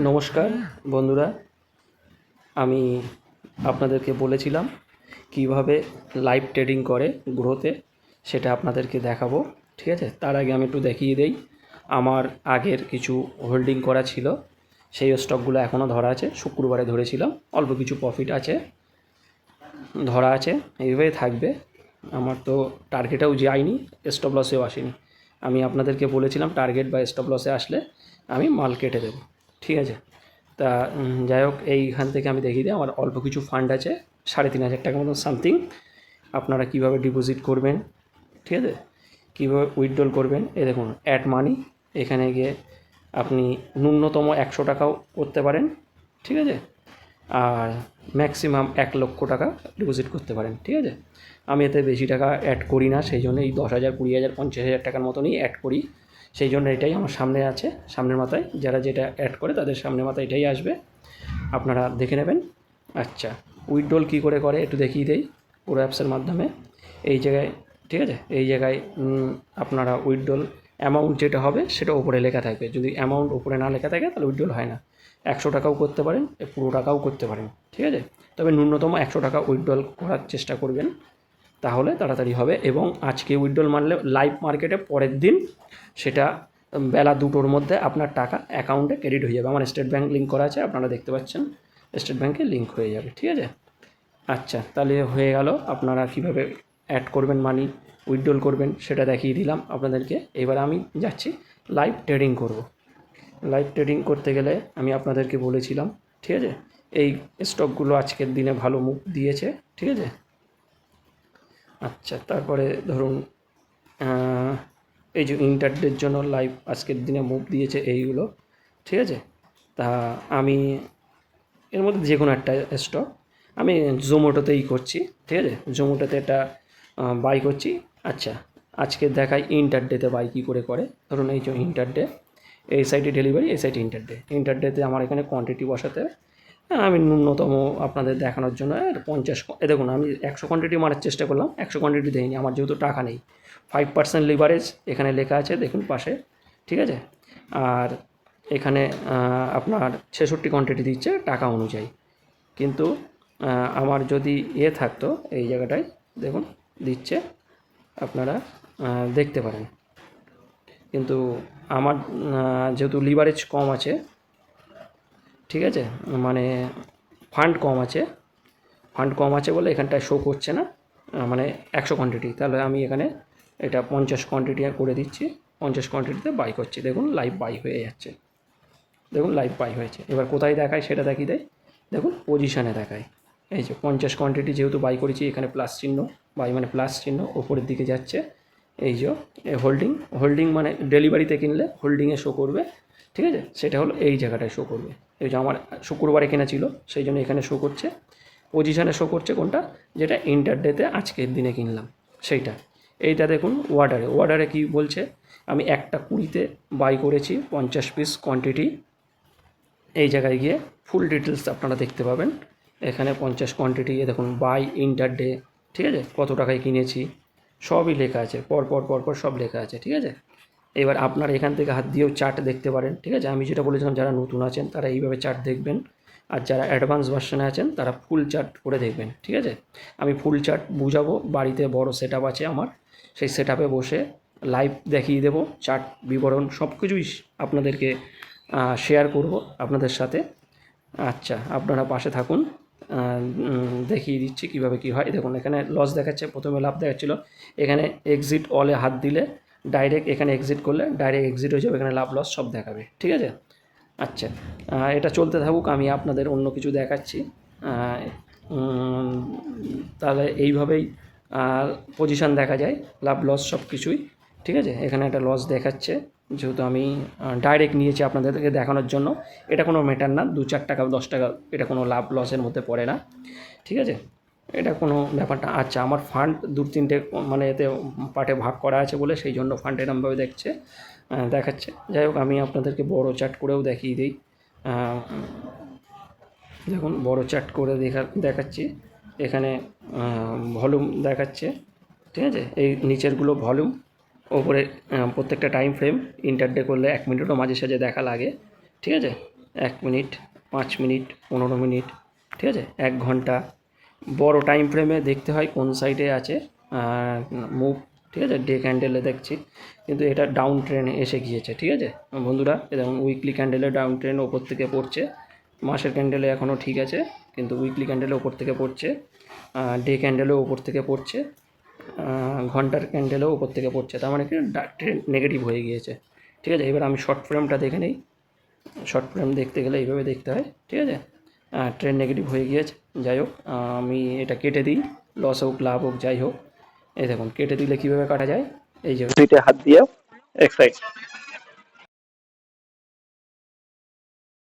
নমস্কার বন্ধুরা, আমি আপনাদেরকে বলেছিলাম কিভাবে লাইভ ট্রেডিং করে গ্রোথে, সেটা আপনাদেরকে দেখাবো। ঠিক আছে, তার আগে আমি একটু দেখিয়ে দেই। আমার আগের কিছু হোল্ডিং করা ছিল, সেই স্টকগুলো এখনও ধরা আছে। শুক্রবারে ধরেছিলাম, অল্প কিছু প্রফিট আছে, ধরা আছে, এইভাবে থাকবে। আমার তো টার্গেটেও যায়নি, স্টপ লসেও আসেনি। আমি আপনাদেরকে বলেছিলাম টার্গেট বা স্টপ লসে আসলে আমি মাল কেটে দেবো। ঠিক আছে, তা যাই হোক, এইখান থেকে আমি দেখিয়ে দিই। আমার অল্প কিছু ফান্ড আছে, 3,500 টাকার মতো সামথিং। আপনারা কীভাবে ডিপোজিট করবেন, ঠিক আছে, কীভাবে উইথড্রল করবেন, এই দেখুন অ্যাড মানি। এখানে গিয়ে আপনি ন্যূনতম 100 টাকাও করতে পারেন, ঠিক আছে, আর ম্যাক্সিমাম 1,00,000 টাকা ডিপোজিট করতে পারেন। ঠিক আছে, আমি এতে বেশি টাকা অ্যাড করি না, সেই জন্য এই 10,000, 20,000, 50,000 টাকার মতনই অ্যাড করি। সেই জন্য এটাই আমার সামনে আছে, সামনের মাথায়। যারা যেটা অ্যাড করে তাদের সামনের মাথায় এটাই আসবে, আপনারা দেখে নেবেন। আচ্ছা, উইথড্রল কী করে একটু দেখিয়ে দেই পুরো অ্যাপসের মাধ্যমে। এই জায়গায়, ঠিক আছে, এই জায়গায় আপনারা উইথড্রল অ্যামাউন্ট যেটা হবে সেটা ওপরে লেখা থাকবে। যদি অ্যামাউন্ট ওপরে না লেখা থাকে তাহলে উইথড্রল হয় না। 100 টাকাও করতে পারেন, পুরো টাকাও করতে পারেন, ঠিক আছে। তবে ন্যূনতম 100 টাকা উইথড্রল করার চেষ্টা করবেন, তাহলে তাড়াতাড়ি হবে। এবং আজকে উইথড্রল মারলে লাইভ মার্কেটে পরের দিন সেটা বেলা 2টোর মধ্যে আপনার টাকা অ্যাকাউন্টে ক্রেডিট হয়ে যাবে। আমার স্টেট ব্যাঙ্ক লিঙ্ক করা আছে, আপনারা দেখতে পাচ্ছেন, স্টেট ব্যাঙ্কে লিঙ্ক হয়ে যাবে। ঠিক আছে, আচ্ছা, তাহলে হয়ে গেল। আপনারা কীভাবে অ্যাড করবেন মানি, উইথড্রল করবেন, সেটা দেখিয়ে দিলাম আপনাদেরকে। এবার আমি যাচ্ছি লাইভ ট্রেডিং করব। লাইভ ট্রেডিং করতে গেলে আমি আপনাদেরকে বলেছিলাম, ঠিক আছে, এই স্টকগুলো আজকের দিনে ভালো মুভ দিয়েছে। ঠিক আছে, আচ্ছা, তারপরে ধরুন এই যে ইন্টারডের জন্য লাইভ আজকের দিনে মুভ দিয়েছে এইগুলো। ঠিক আছে, তা আমি এর মধ্যে যে কোনো একটা স্টক আমি জোম্যাটোতেই করছি। ঠিক আছে, জোম্যাটোতে এটা বাই করছি। আচ্ছা, আজকে দেখাই ইন্টারডেতে বাই কী করে। ধরুন এই যে ইন্টারডে, এই সাইডে ডেলিভারি, এই সাইডে ইন্টারডে। ইন্টারডেতে আমার এখানে কোয়ান্টিটি বসাতে আমি ন্যূনতম আপনাদের দেখানোর জন্য 50, দেখুন আমি 100 কোয়ান্টিটি মারার চেষ্টা করলাম, 100 কোয়ান্টিটি দেয়নি, আমার যেহেতু টাকা নেই। 5% লিভারেজ এখানে লেখা আছে, দেখুন পাশে। ঠিক আছে, আর এখানে আপনার 66 কোয়ান্টিটি দিচ্ছে টাকা অনুযায়ী। কিন্তু আমার যদি থাকতো এই জায়গাটায়, দেখুন দিচ্ছে, আপনারা দেখতে পারেন। কিন্তু আমার যেহেতু লিভারেজ কম আছে, ঠিক আছে, মানে ফান্ড কম আছে বলে এখানটায় শো করছে না, মানে 100 কোয়ান্টিটি। তাহলে আমি এখানে এটা 50 কোয়ান্টিটি করে দিচ্ছি, 50 কোয়ান্টিটিতে বাই করছি। দেখুন লাইভ বাই হয়ে যাচ্ছে, দেখুন লাইভ বাই হয়েছে। এবার কোথায় দেখায় সেটা দেখিয়ে দেয়, দেখুন পজিশানে দেখায়। এই যে 50 কোয়ান্টিটি যেহেতু বাই করেছি, এখানে প্লাস চিহ্ন, বাই মানে প্লাস চিহ্ন ওপরের দিকে যাচ্ছে। এই যে হোল্ডিং মানে ডেলিভারিতে কিনলে হোল্ডিংয়ে শো করবে। ঠিক আছে, সেটা হলো এই জায়গাটায় শো করবে। এই যে আমার শুক্রবারে কেনা ছিল, সেই জন্য এখানে শো করছে। পজিশানে শো করছে কোনটা, যেটা ইন্টারডেতে আজকের দিনে কিনলাম সেইটা। এইটা দেখুন ওয়ার্ডারে কি বলছে, আমি 1:20-তে বাই করেছি 50 পিস কোয়ান্টিটি। এই জায়গায় গিয়ে ফুল ডিটেলস আপনারা দেখতে পাবেন। এখানে 50 কোয়ান্টিটি, দেখুন বাই ইন্টারডে, ঠিক আছে, কত টাকায় কিনেছি সবই লেখা আছে, পর সব লেখা আছে। ঠিক আছে, এবার আপনারা এখান থেকে হাত দিয়েও চার্ট দেখতে পারেন। ঠিক আছে, আমি যেটা বলেছিলাম, যারা নতুন আছেন তারা এইভাবে চার্ট দেখবেন, আর যারা অ্যাডভান্স ভার্সনে আছেন তারা ফুল চার্ট করে দেখবেন। ঠিক আছে, আমি ফুল চার্ট বুঝাবো, বাড়িতে বড় সেট আপ আছে আমার, সেই সেট আপে বসে লাইভ দেখিয়ে দেবো, চার্ট বিবরণ সব কিছুই আপনাদেরকে শেয়ার করব আপনাদের সাথে। আচ্ছা, আপনারা পাশে থাকুন, দেখিয়ে দিচ্ছি কীভাবে কী হয়। দেখুন এখানে লস দেখাচ্ছে, প্রথমে লাভ দেখাচ্ছিল, এখানে এক্সিট অলে হাত দিলে ডাইরেক্ট, এখানে এক্সিট করলে ডাইরেক্ট এক্সিট হয়ে যাবে, এখানে লাভ লস সব দেখাবে। ঠিক আছে, আচ্ছা, এটা চলতে থাকুক, আমি আপনাদের অন্য কিছু দেখাচ্ছি। তাহলে এইভাবেই পজিশান দেখা যায়, লাভ লস সব কিছুই। ঠিক আছে, এখানে একটা লস দেখাচ্ছে, যেহেতু আমি ডাইরেক্ট নিয়েছি আপনাদেরকে দেখানোর জন্য। এটা কোনো ম্যাটার না, 2-4 টাকা 10 টাকা, এটা কোনো লাভ লসের মধ্যে পড়ে না। ঠিক আছে, এটা কোনো ব্যাপারটা। আচ্ছা, আমার ফান্ড 2-3টে মানে এতে পার্টে ভাগ করা আছে বলে সেই জন্য ফান্ড এরমভাবে দেখাচ্ছে। যাই হোক, আমি আপনাদেরকে বড় চার্ট করেও দেখিয়ে দিই। দেখুন বড় চার্ট করে দেখাচ্ছি, এখানে ভলিউম দেখাচ্ছে। ঠিক আছে, এই নিচেরগুলো ভলিউম, ওপরে প্রত্যেকটা টাইম ফ্রেম। ইন্টারডে করলে 1 মিনিটও মাঝে সাঝে দেখা লাগে। ঠিক আছে, 1 মিনিট, 5 মিনিট, 15 মিনিট, ঠিক আছে, 1 ঘন্টা। বড় টাইম ফ্রেমে দেখতে হয় কোন সাইডে আছে মুভ, ঠিক আছে। ডে ক্যান্ডেলে দেখছি, কিন্তু এটা ডাউন ট্রেনে এসে গিয়েছে, ঠিক আছে বন্ধুরা। দেখুন উইকলি ক্যান্ডেলে ডাউন ট্রেন ওপর থেকে পড়ছে, মাসের ক্যান্ডেলে এখনও ঠিক আছে, কিন্তু উইকলি ক্যান্ডেলে ওপর থেকে পড়ছে, ডে ক্যান্ডেলেও ওপর থেকে পড়ছে, ঘন্টার ক্যান্ডেলেও ওপর থেকে পড়ছে, তার মানে কি ট্রেন নেগেটিভ হয়ে গিয়েছে, ঠিক আছে। এবার আমি শর্ট ফ্রেমটা দেখে নিই। শর্ট ফ্রেম দেখতে গেলে এইভাবে দেখতে হয়, ঠিক আছে। ট্রেন নেগেটিভ হয়ে গিয়েছে, যাই হোক আমি এটা কেটে দিই, লস হোক লাভ হোক যাই হোক। এই দেখুন কেটে দিলে কীভাবে কাটা যায়, এই যে দুইটা হাত দিয়ে এক সাইড